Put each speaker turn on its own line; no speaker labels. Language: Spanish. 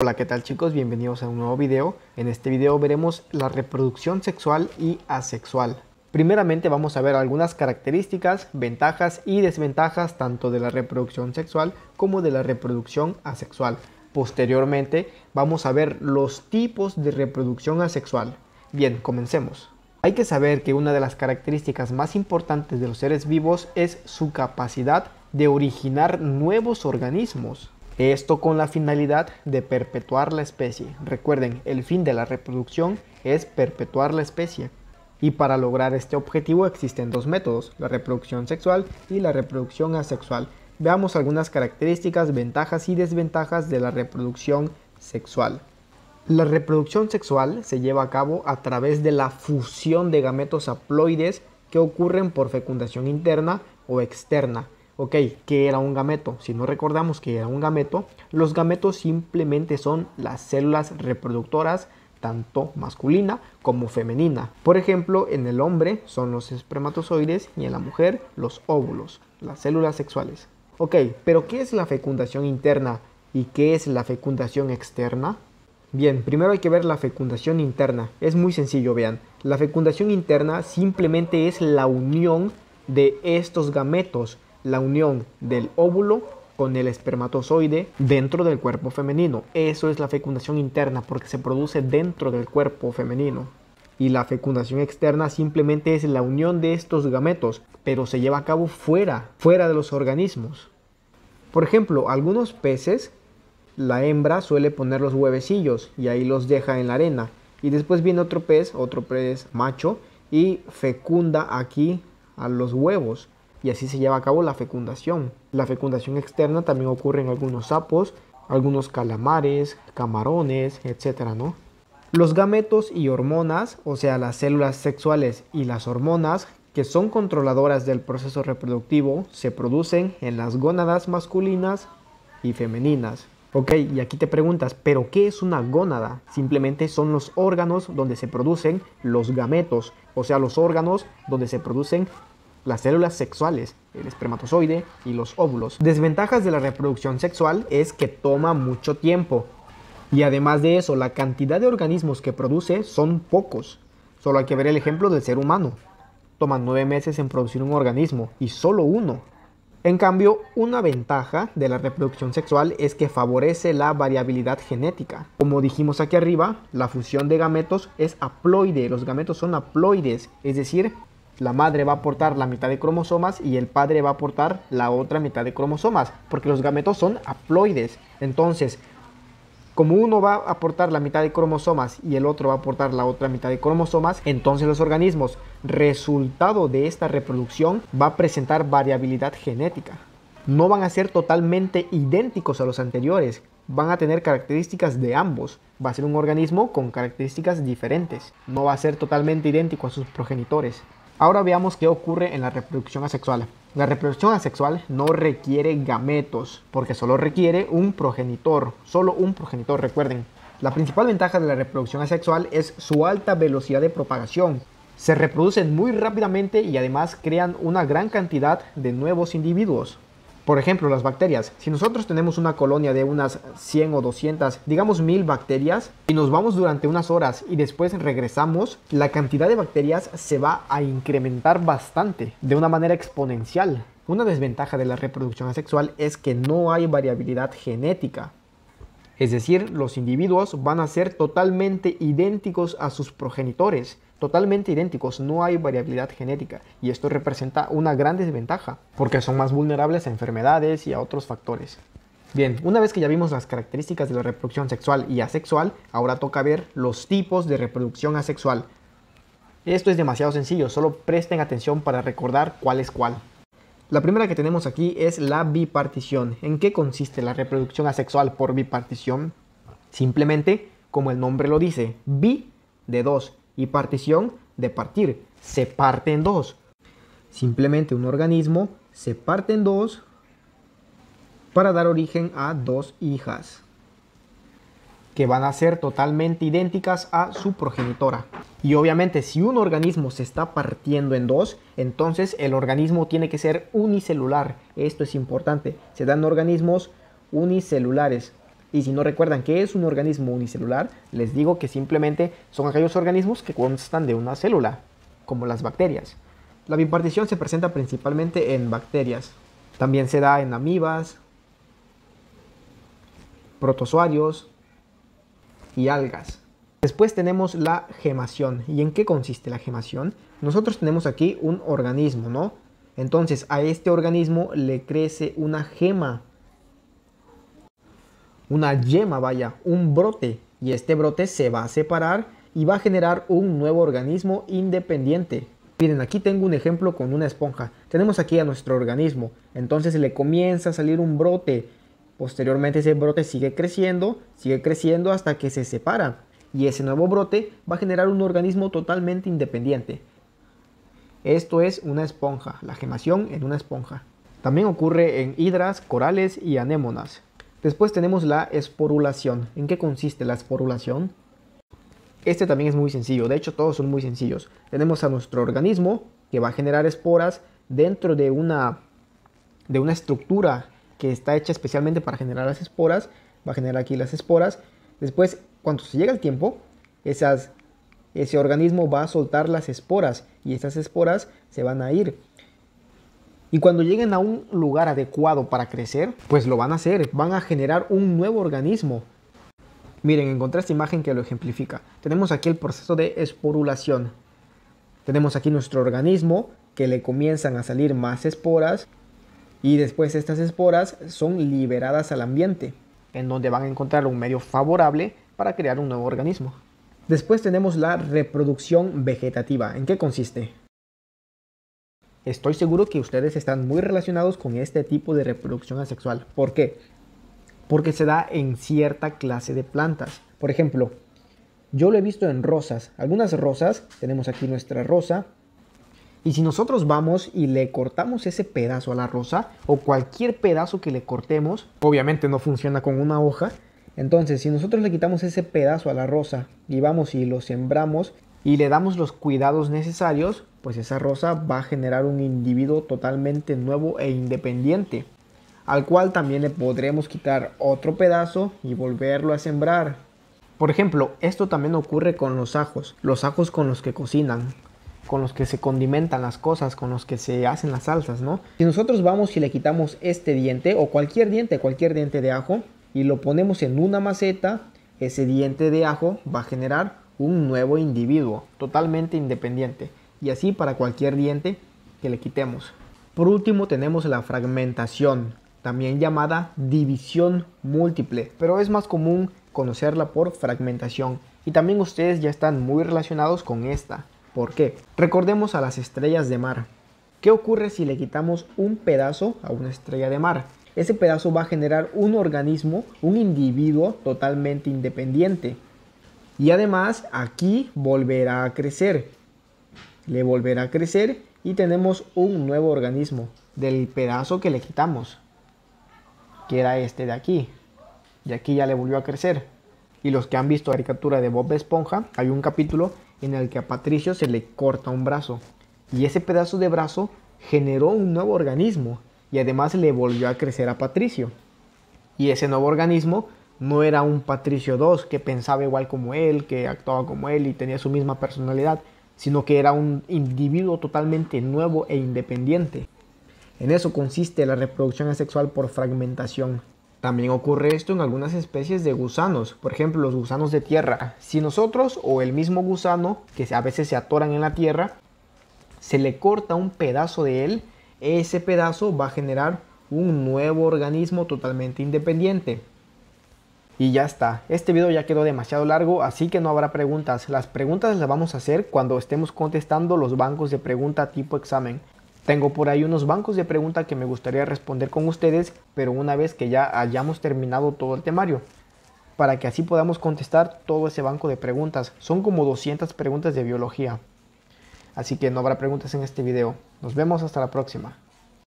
Hola, ¿qué tal chicos? Bienvenidos a un nuevo video. En este video veremos la reproducción sexual y asexual. Primeramente vamos a ver algunas características, ventajas y desventajas tanto de la reproducción sexual como de la reproducción asexual. Posteriormente vamos a ver los tipos de reproducción asexual. Bien, comencemos. Hay que saber que una de las características más importantes de los seres vivos es su capacidad de originar nuevos organismos. Esto con la finalidad de perpetuar la especie. Recuerden, el fin de la reproducción es perpetuar la especie. Y para lograr este objetivo existen dos métodos, la reproducción sexual y la reproducción asexual. Veamos algunas características, ventajas y desventajas de la reproducción sexual. La reproducción sexual se lleva a cabo a través de la fusión de gametos haploides que ocurren por fecundación interna o externa. Ok, ¿qué era un gameto? Si no recordamos que era un gameto, los gametos simplemente son las células reproductoras, tanto masculina como femenina. Por ejemplo, en el hombre son los espermatozoides y en la mujer los óvulos, las células sexuales. Ok, pero ¿qué es la fecundación interna y qué es la fecundación externa? Bien, primero hay que ver la fecundación interna. Es muy sencillo, vean. La fecundación interna simplemente es la unión de estos gametos, la unión del óvulo con el espermatozoide dentro del cuerpo femenino. Eso es la fecundación interna porque se produce dentro del cuerpo femenino. Y la fecundación externa simplemente es la unión de estos gametos, pero se lleva a cabo fuera de los organismos. Por ejemplo, algunos peces, la hembra suele poner los huevecillos y ahí los deja en la arena. Y después viene otro pez macho, y fecunda aquí a los huevos. Y así se lleva a cabo la fecundación. La fecundación externa también ocurre en algunos sapos, algunos calamares, camarones, etc., ¿no? Los gametos y hormonas, o sea, las células sexuales y las hormonas, que son controladoras del proceso reproductivo, se producen en las gónadas masculinas y femeninas. Ok, y aquí te preguntas, ¿pero qué es una gónada? Simplemente son los órganos donde se producen los gametos, o sea, los órganos donde se producen las células sexuales, el espermatozoide y los óvulos. Desventajas de la reproducción sexual es que toma mucho tiempo. Y además de eso, la cantidad de organismos que produce son pocos. Solo hay que ver el ejemplo del ser humano. Toma 9 meses en producir un organismo y solo uno. En cambio, una ventaja de la reproducción sexual es que favorece la variabilidad genética. Como dijimos aquí arriba, la fusión de gametos es haploide. Los gametos son haploides, es decir, la madre va a aportar la mitad de cromosomas y el padre va a aportar la otra mitad de cromosomas, porque los gametos son haploides. Entonces, como uno va a aportar la mitad de cromosomas y el otro va a aportar la otra mitad de cromosomas, entonces los organismos, resultado de esta reproducción, va a presentar variabilidad genética. No van a ser totalmente idénticos a los anteriores, van a tener características de ambos. Va a ser un organismo con características diferentes, no va a ser totalmente idéntico a sus progenitores. Ahora veamos qué ocurre en la reproducción asexual. La reproducción asexual no requiere gametos, porque solo requiere un progenitor, solo un progenitor, recuerden. La principal ventaja de la reproducción asexual es su alta velocidad de propagación. Se reproducen muy rápidamente y además crean una gran cantidad de nuevos individuos. Por ejemplo, las bacterias. Si nosotros tenemos una colonia de unas 100 o 200, digamos 1000 bacterias, y nos vamos durante unas horas y después regresamos, la cantidad de bacterias se va a incrementar bastante, de una manera exponencial. Una desventaja de la reproducción asexual es que no hay variabilidad genética. Es decir, los individuos van a ser totalmente idénticos a sus progenitores. Totalmente idénticos, no hay variabilidad genética. Y esto representa una gran desventaja, porque son más vulnerables a enfermedades y a otros factores. Bien, una vez que ya vimos las características de la reproducción sexual y asexual, ahora toca ver los tipos de reproducción asexual. Esto es demasiado sencillo, solo presten atención para recordar cuál es cuál. La primera que tenemos aquí es la bipartición. ¿En qué consiste la reproducción asexual por bipartición? Simplemente, como el nombre lo dice, bi de dos y partición de partir. Se parte en dos. Simplemente un organismo se parte en dos para dar origen a dos hijas, que van a ser totalmente idénticas a su progenitora. Y obviamente si un organismo se está partiendo en dos, entonces el organismo tiene que ser unicelular. Esto es importante. Se dan organismos unicelulares. Y si no recuerdan qué es un organismo unicelular, les digo que simplemente son aquellos organismos que constan de una célula, como las bacterias. La bipartición se presenta principalmente en bacterias. También se da en amibas, protozoarios y algas. Después tenemos la gemación. ¿Y en qué consiste la gemación? Nosotros tenemos aquí un organismo, ¿no? Entonces a este organismo le crece una gema, una yema, vaya, un brote. Y este brote se va a separar y va a generar un nuevo organismo independiente. Miren, aquí tengo un ejemplo con una esponja. Tenemos aquí a nuestro organismo. Entonces le comienza a salir un brote. Posteriormente ese brote sigue creciendo hasta que se separa. Y ese nuevo brote va a generar un organismo totalmente independiente. Esto es una esponja, la gemación en una esponja. También ocurre en hidras, corales y anémonas. Después tenemos la esporulación. ¿En qué consiste la esporulación? Este también es muy sencillo, de hecho todos son muy sencillos. Tenemos a nuestro organismo que va a generar esporas dentro de una estructura que está hecha especialmente para generar las esporas. Va a generar aquí las esporas. Después, cuando se llega el tiempo, ese organismo va a soltar las esporas y esas esporas se van a ir. Y cuando lleguen a un lugar adecuado para crecer, pues lo van a hacer, van a generar un nuevo organismo. Miren, encontré esta imagen que lo ejemplifica. Tenemos aquí el proceso de esporulación. Tenemos aquí nuestro organismo que le comienzan a salir más esporas y después estas esporas son liberadas al ambiente, en donde van a encontrar un medio favorable para crear un nuevo organismo. Después tenemos la reproducción vegetativa. ¿En qué consiste? Estoy seguro que ustedes están muy relacionados con este tipo de reproducción asexual. ¿Por qué? Porque se da en cierta clase de plantas. Por ejemplo, yo lo he visto en rosas. Algunas rosas, tenemos aquí nuestra rosa. Y si nosotros vamos y le cortamos ese pedazo a la rosa, o cualquier pedazo que le cortemos, obviamente no funciona con una hoja. Entonces, si nosotros le quitamos ese pedazo a la rosa y vamos y lo sembramos y le damos los cuidados necesarios, pues esa rosa va a generar un individuo totalmente nuevo e independiente, al cual también le podremos quitar otro pedazo y volverlo a sembrar. Por ejemplo, esto también ocurre con los ajos con los que cocinan, con los que se condimentan las cosas, con los que se hacen las salsas, ¿no? Si nosotros vamos y le quitamos este diente o cualquier diente de ajo y lo ponemos en una maceta, ese diente de ajo va a generar un nuevo individuo totalmente independiente, y así para cualquier diente que le quitemos. Por último tenemos la fragmentación, también llamada división múltiple, pero es más común conocerla por fragmentación, y también ustedes ya están muy relacionados con esta. ¿Por qué? Recordemos a las estrellas de mar. ¿Qué ocurre si le quitamos un pedazo a una estrella de mar? Ese pedazo va a generar un organismo, un individuo totalmente independiente. Y además aquí volverá a crecer. Le volverá a crecer y tenemos un nuevo organismo del pedazo que le quitamos, que era este de aquí. Y aquí ya le volvió a crecer. Y los que han visto la caricatura de Bob Esponja, hay un capítulo en el que a Patricio se le corta un brazo. Y ese pedazo de brazo generó un nuevo organismo. Y además le volvió a crecer a Patricio. Y ese nuevo organismo no era un Patricio 2 que pensaba igual como él, que actuaba como él y tenía su misma personalidad, sino que era un individuo totalmente nuevo e independiente. En eso consiste la reproducción asexual por fragmentación. También ocurre esto en algunas especies de gusanos, por ejemplo los gusanos de tierra. Si nosotros o el mismo gusano, que a veces se atoran en la tierra, se le corta un pedazo de él, ese pedazo va a generar un nuevo organismo totalmente independiente. Y ya está, este video ya quedó demasiado largo, así que no habrá preguntas. Las preguntas las vamos a hacer cuando estemos contestando los bancos de pregunta tipo examen. Tengo por ahí unos bancos de pregunta que me gustaría responder con ustedes, pero una vez que ya hayamos terminado todo el temario, para que así podamos contestar todo ese banco de preguntas. Son como 200 preguntas de biología. Así que no habrá preguntas en este video. Nos vemos hasta la próxima.